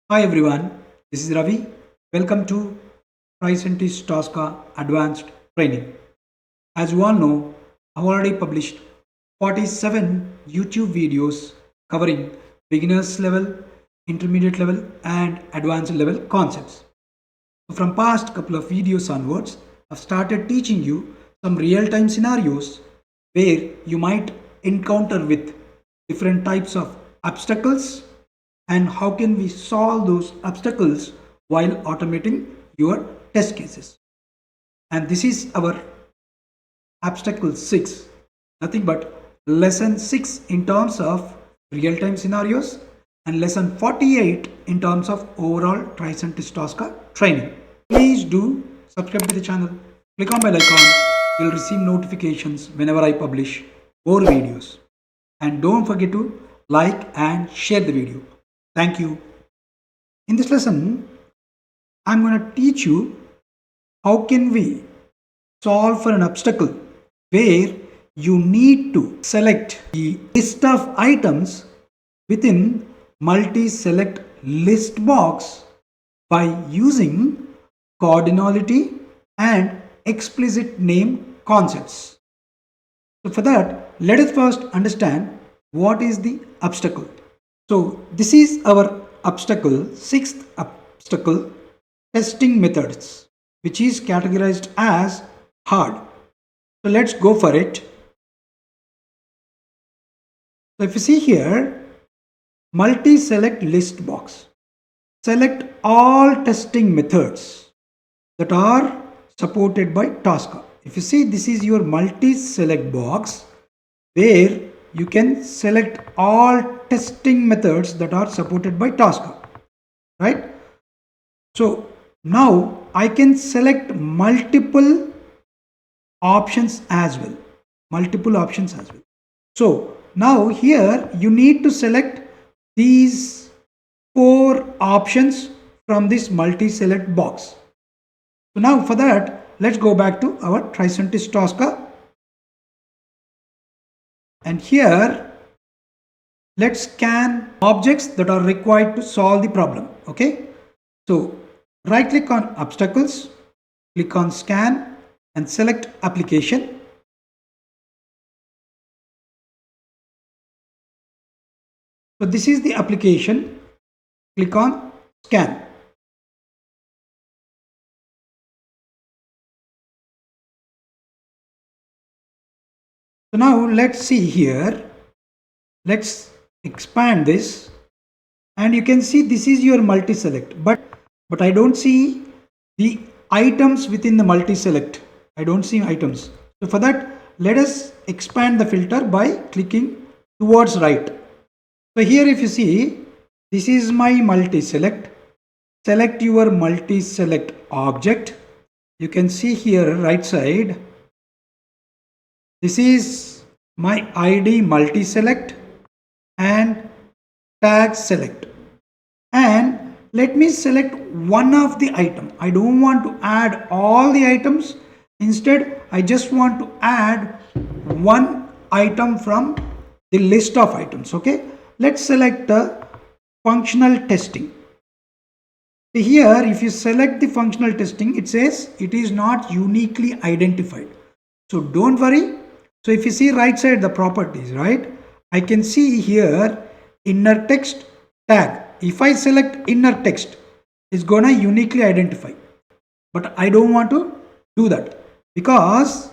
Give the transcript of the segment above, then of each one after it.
Hi everyone, this is Ravi. Welcome to TRICENTIS Tosca Advanced Training. As you all know, I've already published 47 YouTube videos covering beginners level, intermediate level, and advanced level concepts. So from past couple of videos onwards, I've started teaching you some real-time scenarios where you might encounter with different types of obstacles and how can we solve those obstacles while automating your test cases. And this is our obstacle 6, nothing but lesson 6 in terms of real-time scenarios and lesson 48 in terms of overall TRICENTIS Tosca training. Please do subscribe to the channel, click on bell icon, you'll receive notifications whenever I publish more videos. And don't forget to like and share the video. Thank you. In this lesson, I'm going to teach you how can we solve for an obstacle where you need to select the list of items within multi-select list box by using cardinality and explicit name concepts. So for that, let us first understand what is the obstacle. So this is our obstacle, sixth obstacle, testing methods, which is categorized as hard. So let's go for it. So if you see here, multi-select list box. Select all testing methods that are supported by Tosca. If you see, this is your multi-select box where you can select all testing methods that are supported by Tosca, right? So now I can select multiple options as well. So now here you need to select these 4 options from this multi-select box. So now for that, let's go back to our TRICENTIS Tosca. And here, let's scan objects that are required to solve the problem. Okay. So right click on obstacles, click on scan and select application. So this is the application. Click on scan. So now let's see here. Let's expand this and you can see this is your multi-select, but I don't see the items within the multi-select. I don't see items. So for that, let us expand the filter by clicking towards right. So here if you see, this is my multi-select. Select your multi-select object. You can see here right side. This is my ID multi-select and tag select. And let me select one of the item. I don't want to add all the items. Instead, I just want to add one item from the list of items. Okay, let's select the functional testing. Here, if you select the functional testing, it says it is not uniquely identified. So don't worry. So if you see right side the properties, right, I can see here inner text tag. If I select inner text, it's gonna uniquely identify, but I don't want to do that because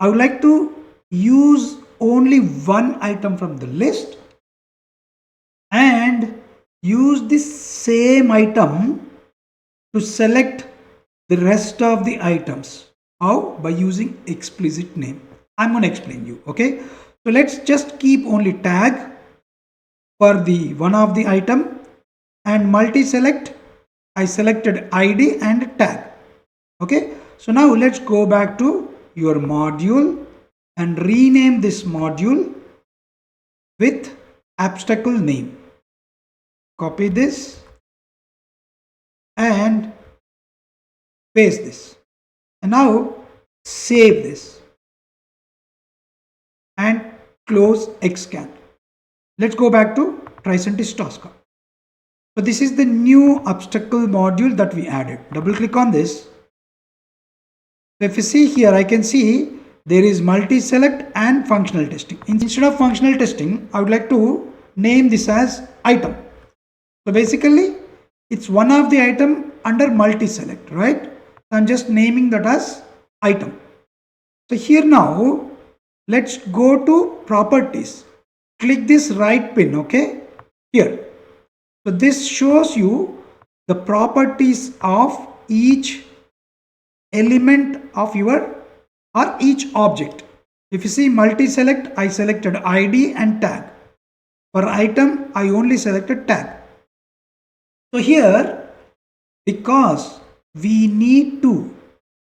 I would like to use only one item from the list and use this same item to select the rest of the items. How? By using explicit name. I'm going to explain you. Okay, so let's just keep only tag for the one of the item and multi-select. I selected ID and tag. Okay, so now let's go back to your module and rename this module with obstacle name. Copy this and paste this, and now save this and close Xscan. Let's go back to TRICENTIS Tosca. So this is the new obstacle module that we added. Double click on this. So if you see here, I can see there is multi-select and functional testing. Instead of functional testing, I would like to name this as item. So basically, it's one of the item under multi-select, right? So I'm just naming that as item. So here now, let's go to properties. Click this right pin, okay? Here. So this shows you the properties of each element of your or each object. If you see multi-select, I selected ID and tag. For item, I only selected tag. So here, because we need to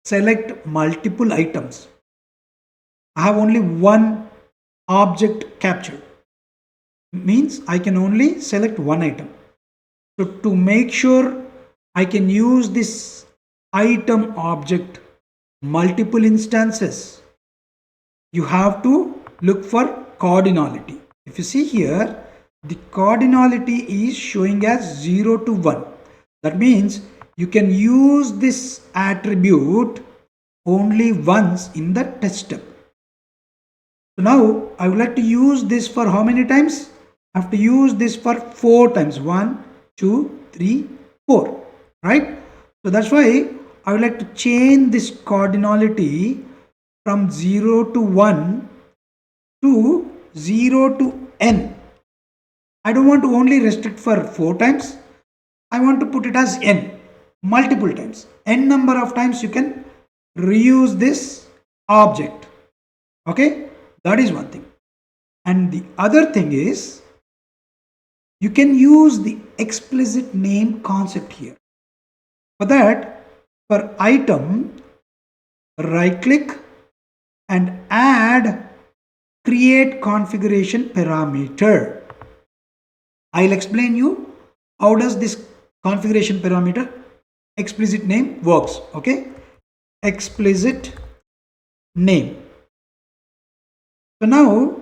select multiple items, I have only one object captured. Means I can only select one item. So to make sure I can use this item object multiple instances, you have to look for cardinality. If you see here, the cardinality is showing as 0 to 1. That means you can use this attribute only once in the test step. So now I would like to use this for how many times? I have to use this for 4 times. 1, 2, 3, 4. Right? So that's why I would like to change this cardinality from 0 to 1 to 0 to n. I don't want to only restrict for 4 times. I want to put it as n, multiple times. N number of times you can reuse this object. Okay, that is one thing. And the other thing is, you can use the explicit name concept here. For that, for item, right click and add create configuration parameter. I'll explain you how does this configuration parameter explicit name works. Okay, explicit name. So now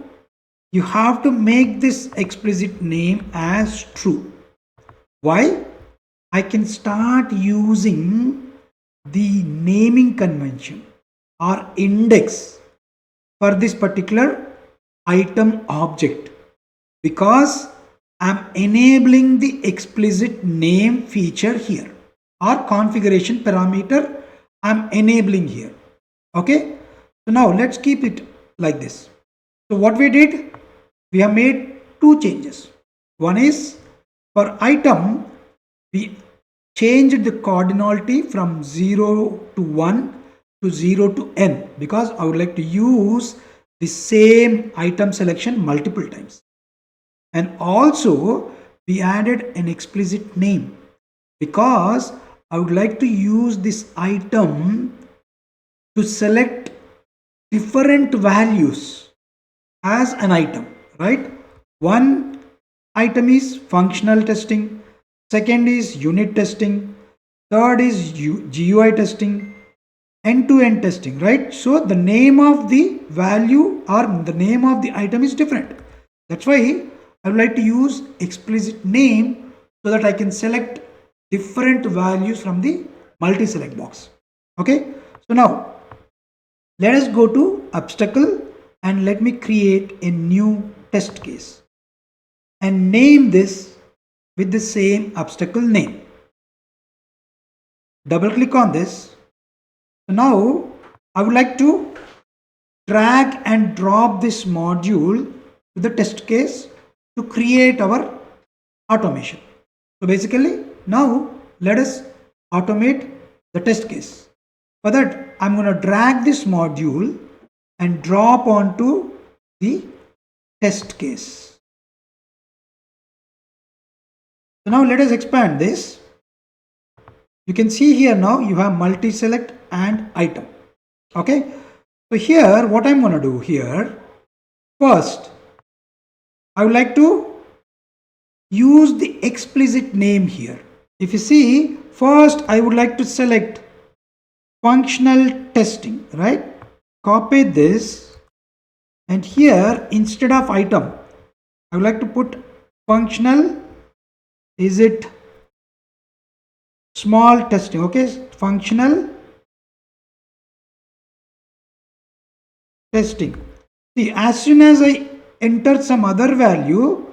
you have to make this explicit name as true. Why? I can start using the naming convention or index for this particular item object because I'm enabling the explicit name feature here or configuration parameter I'm enabling here. Okay, so now let's keep it like this. So what we did, we have made 2 changes. One is for item, we changed the cardinality from 0 to 1 to 0 to n because I would like to use the same item selection multiple times. And also we added an explicit name because I would like to use this item to select different values as an item, right? One item is functional testing, second is unit testing, third is GUI testing, end-to-end testing, right? So the name of the value or the name of the item is different. That's why I would like to use explicit name so that I can select different values from the multi-select box. Okay, so now let us go to obstacle and let me create a new test case and name this with the same obstacle name. Double click on this. So now I would like to drag and drop this module to the test case to create our automation. So basically now let us automate the test case. For that I'm going to drag this module and drop onto the test case. So now let us expand this. You can see here now you have multi-select and item. Okay, so here what I'm going to do here, first I would like to use the explicit name here. If you see, first I would like to select functional testing, right? Copy this and here instead of item I would like to put functional, is it small testing. Okay, functional testing. See, as soon as I enter some other value,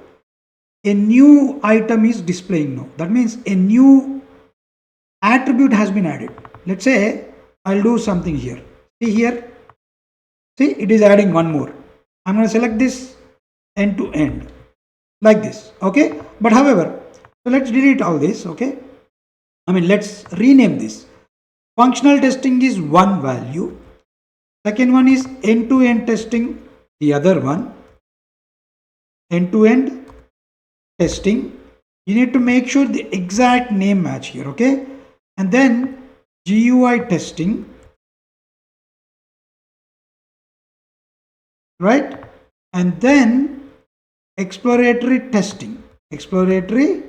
a new item is displaying now. That means a new attribute has been added. Let's say I'll do something here. See here, see it is adding one more. I'm going to select this end to end like this. Okay, but however, so let's delete all this. Okay, let's rename this. Functional testing is one value. Second one is end to end testing, the other one. End to end testing, you need to make sure the exact name match here. Okay, and then GUI testing, right? And then exploratory testing. Exploratory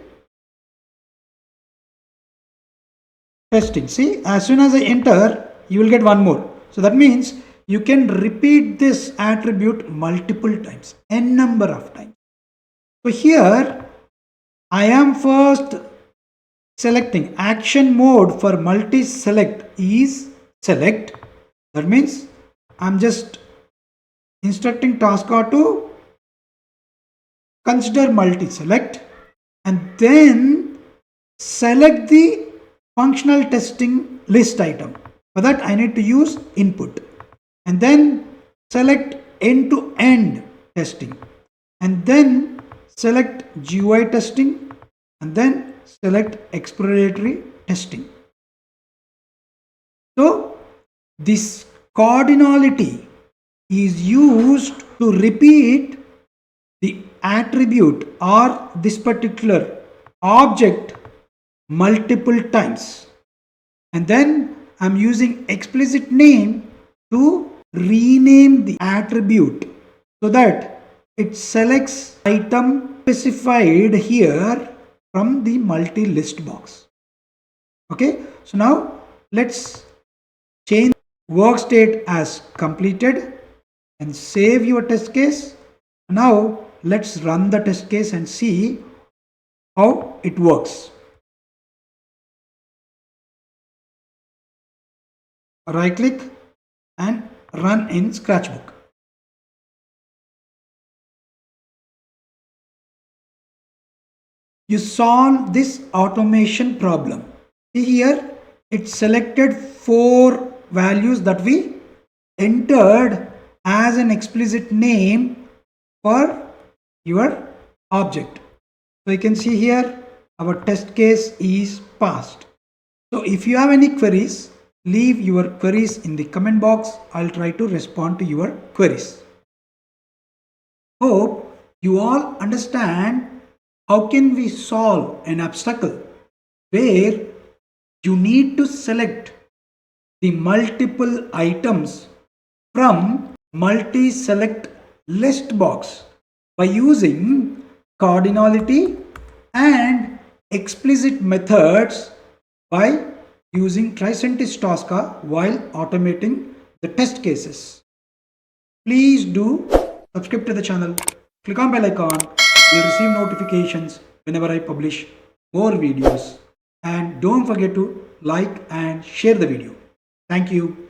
testing. See, as soon as I enter, you will get one more. So that means you can repeat this attribute multiple times, n number of times. So here I am first selecting action mode for multi-select is select. That means I'm just instructing Tosca to consider multi-select and then select the functional testing list item. For that I need to use input and then select end-to-end testing and then select GUI testing and then select exploratory testing. So this cardinality is used to repeat the attribute or this particular object multiple times, and then I'm using explicit name to rename the attribute so that it selects item specified here from the multi list box. Okay, so now let's change work state as completed and save your test case. Now let's run the test case and see how it works. Right click and run in Scratchbook. You solve this automation problem. See here, it selected 4 values that we entered as an explicit name for your object. So you can see here our test case is passed. So if you have any queries, leave your queries in the comment box. I'll try to respond to your queries. Hope you all understand how can we solve an obstacle where you need to select the multiple items from multi-select list box by using cardinality and explicit methods by using TRICENTIS Tosca while automating the test cases. Please do subscribe to the channel, click on bell icon, you'll receive notifications whenever I publish more videos, and don't forget to like and share the video. Thank you.